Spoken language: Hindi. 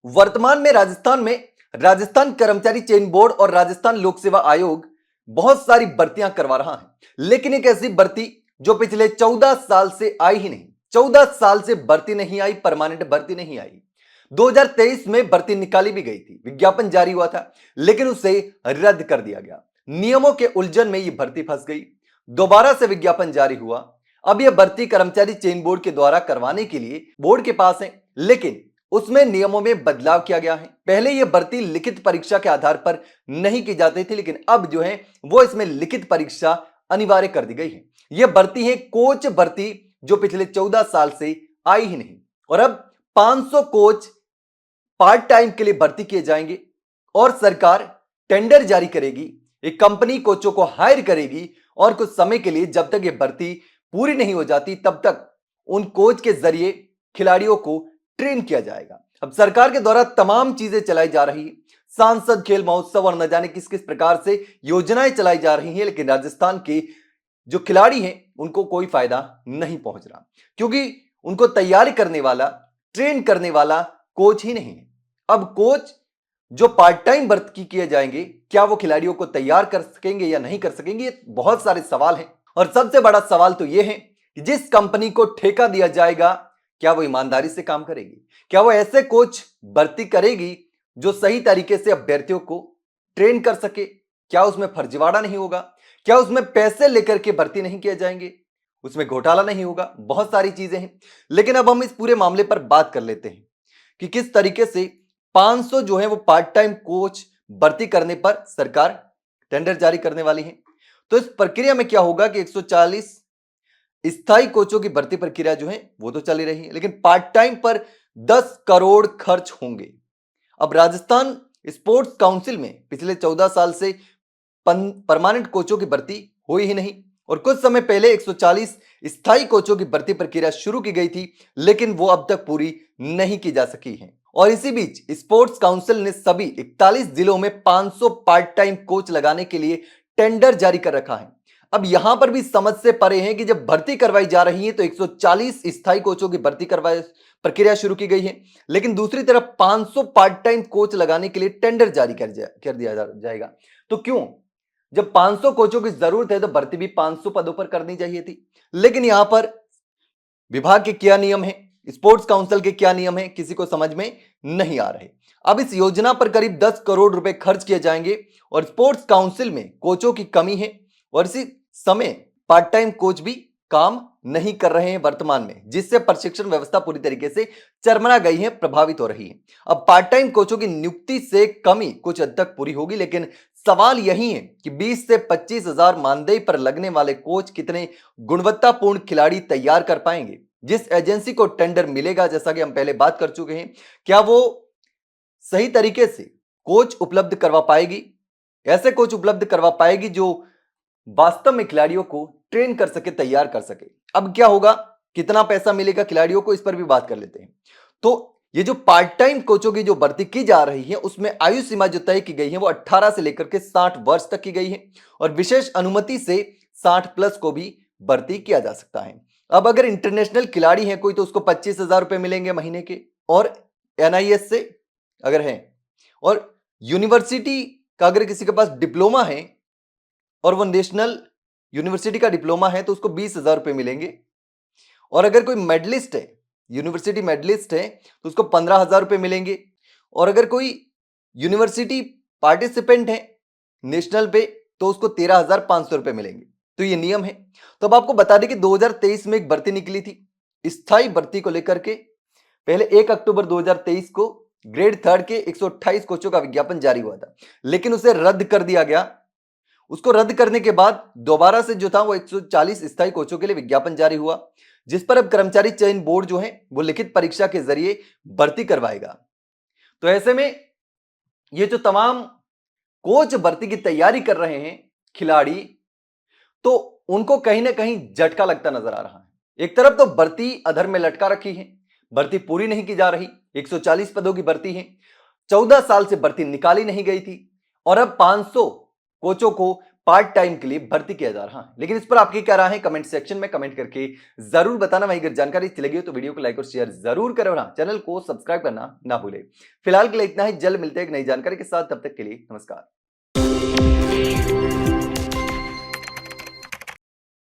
वर्तमान में राजस्थान में राजस्थान कर्मचारी चयन बोर्ड और राजस्थान लोक सेवा आयोग बहुत सारी भर्तियां करवा रहा है, लेकिन एक ऐसी भर्ती जो पिछले 14 साल से आई ही नहीं। 14 साल से भर्ती नहीं आई, परमानेंट भर्ती नहीं आई। 2023 में भर्ती निकाली भी गई थी, विज्ञापन जारी हुआ था, लेकिन उसे रद्द कर दिया गया। नियमों के उलझन में यह भर्ती फंस गई। दोबारा से विज्ञापन जारी हुआ। अब यह भर्ती कर्मचारी चयन बोर्ड के द्वारा करवाने के लिए बोर्ड के पास है, लेकिन उसमें नियमों में बदलाव किया गया है। पहले यह भर्ती लिखित परीक्षा के आधार पर नहीं की जाती थी, लेकिन अब जो है वो इसमें लिखित परीक्षा अनिवार्य कर दी गई है। यह भर्ती है कोच भर्ती, जो पिछले 14 साल से आई ही नहीं। और अब 500 कोच पार्ट टाइम के लिए भर्ती किए जाएंगे और सरकार टेंडर जारी करेगी। एक कंपनी कोचों को हायर करेगी और कुछ समय के लिए, जब तक यह भर्ती पूरी नहीं हो जाती, तब तक उन कोच के जरिए खिलाड़ियों को ट्रेन किया जाएगा। अब सरकार के द्वारा तमाम चीजें चलाई जा रही है, सांसद खेल महोत्सव और न जाने किस किस प्रकार से योजनाएं चलाई जा रही हैं, लेकिन राजस्थान के जो खिलाड़ी हैं उनको कोई फायदा नहीं पहुंच रहा, क्योंकि उनको तैयारी करने वाला, ट्रेन करने वाला कोच ही नहीं है। अब कोच जो पार्ट टाइम भर्ती किए जाएंगे, क्या वो खिलाड़ियों को तैयार कर सकेंगे या नहीं कर सकेंगे, ये बहुत सारे सवाल हैं। और सबसे बड़ा सवाल तो यह है कि जिस कंपनी को ठेका दिया जाएगा, क्या वो ईमानदारी से काम करेगी? क्या वो ऐसे कोच भर्ती करेगी जो सही तरीके से अभ्यर्थियों को ट्रेन कर सके? क्या उसमें फर्जीवाड़ा नहीं होगा? क्या उसमें पैसे लेकर के भर्ती नहीं किए जाएंगे? उसमें घोटाला नहीं होगा? बहुत सारी चीजें हैं, लेकिन अब हम इस पूरे मामले पर बात कर लेते हैं कि किस तरीके से 500 जो है वो पार्ट टाइम कोच भर्ती करने पर सरकार टेंडर जारी करने वाली है। तो इस प्रक्रिया में क्या होगा कि 140 स्थायी कोचों की भर्ती प्रक्रिया जो है वो तो चली रही है, लेकिन पार्ट टाइम पर 10 करोड़ खर्च होंगे। अब राजस्थान स्पोर्ट्स काउंसिल में पिछले 14 साल से परमानेंट कोचों की भर्ती हुई ही नहीं, और कुछ समय पहले 140 स्थायी कोचों की भर्ती प्रक्रिया शुरू की गई थी, लेकिन वो अब तक पूरी नहीं की जा सकी है। और इसी बीच स्पोर्ट्स काउंसिल ने सभी 41 जिलों में 500 पार्ट टाइम कोच लगाने के लिए टेंडर जारी कर रखा है। अब यहां पर भी समझ से परे हैं कि जब भर्ती करवाई जा रही है तो 140 स्थायी कोचों की भर्ती करवाई प्रक्रिया शुरू की गई है, लेकिन दूसरी तरफ 500 पार्ट टाइम कोच लगाने के लिए टेंडर जारी कर दिया जाएगा। तो क्यों? जब 500 कोचों की जरूरत है तो भर्ती भी 500 पदों पर करनी चाहिए थी। लेकिन यहां पर विभाग के क्या नियम है, स्पोर्ट्स काउंसिल के क्या नियम है, किसी को समझ में नहीं आ रहे। अब इस योजना पर करीब 10 करोड़ रुपए खर्च किए जाएंगे और स्पोर्ट्स काउंसिल में कोचों की कमी है, और इसी समय पार्ट टाइम कोच भी काम नहीं कर रहे हैं वर्तमान में, जिससे प्रशिक्षण व्यवस्था पूरी तरीके से चरमरा गई है, प्रभावित हो रही है। अब पार्ट टाइम कोचों की नियुक्ति से कमी कुछ हद तक पूरी होगी, लेकिन सवाल यही है कि 20 से 25 हजार मानदेय पर लगने वाले कोच कितने गुणवत्तापूर्ण खिलाड़ी तैयार कर पाएंगे? जिस एजेंसी को टेंडर मिलेगा, जैसा कि हम पहले बात कर चुके हैं, क्या वो सही तरीके से कोच उपलब्ध करवा पाएगी? ऐसे कोच उपलब्ध करवा पाएगी जो वास्तव में खिलाड़ियों को ट्रेन कर सके, तैयार कर सके? अब क्या होगा, कितना पैसा मिलेगा खिलाड़ियों को, इस पर भी बात कर लेते हैं। तो ये जो पार्ट टाइम कोचों की जो भर्ती की जा रही है, उसमें आयु सीमा जो तय की गई है वो 18 से लेकर के 60 वर्ष तक की गई है, और विशेष अनुमति से 60 प्लस को भी भर्ती किया जा सकता है। अब अगर इंटरनेशनल खिलाड़ी है कोई, तो उसको 25,000 रुपए मिलेंगे महीने के, और एनआईएस से अगर है, और यूनिवर्सिटी का अगर किसी के पास डिप्लोमा है और वो नेशनल यूनिवर्सिटी का डिप्लोमा है, तो उसको 20,000 रुपए मिलेंगे। और अगर कोई मेडलिस्ट है, यूनिवर्सिटी मेडलिस्ट है, तो उसको 15,000 रुपए मिलेंगे। और अगर कोई यूनिवर्सिटी पार्टिसिपेंट है नेशनल पे, तो उसको 13,500 रुपए मिलेंगे। तो ये नियम है। तो अब आपको बता दें कि 2023 में एक भर्ती निकली थी स्थायी भर्ती को लेकर के। पहले 1 अक्टूबर 2023 को ग्रेड 3 के 128 कोचों का विज्ञापन जारी हुआ था, लेकिन उसे रद्द कर दिया गया। उसको रद्द करने के बाद दोबारा से जो था वो 140 स्थायी कोचों के लिए विज्ञापन जारी हुआ, जिस पर अब कर्मचारी चयन बोर्ड जो है वो लिखित परीक्षा के जरिए भर्ती करवाएगा। तो ऐसे में ये जो तमाम कोच भर्ती की तैयारी कर रहे हैं खिलाड़ी, तो उनको कहीं ना कहीं झटका लगता नजर आ रहा है। एक तरफ तो भर्ती अधर में लटका रखी है, भर्ती पूरी नहीं की जा रही, 140 पदों की भर्ती है, 14 साल से भर्ती निकाली नहीं गई थी, और अब 500 कोचों को पार्ट टाइम के लिए भर्ती किया जा रहा है। लेकिन इस पर आपकी क्या राय है, कमेंट सेक्शन में कमेंट करके जरूर बताना। वहीं अगर जानकारी अच्छी लगी हो तो वीडियो को लाइक और शेयर जरूर करें और चैनल को सब्सक्राइब करना ना भूले। फिलहाल के लिए इतना ही, जल्द मिलते हैं एक नई जानकारी के साथ, तब तक के लिए नमस्कार।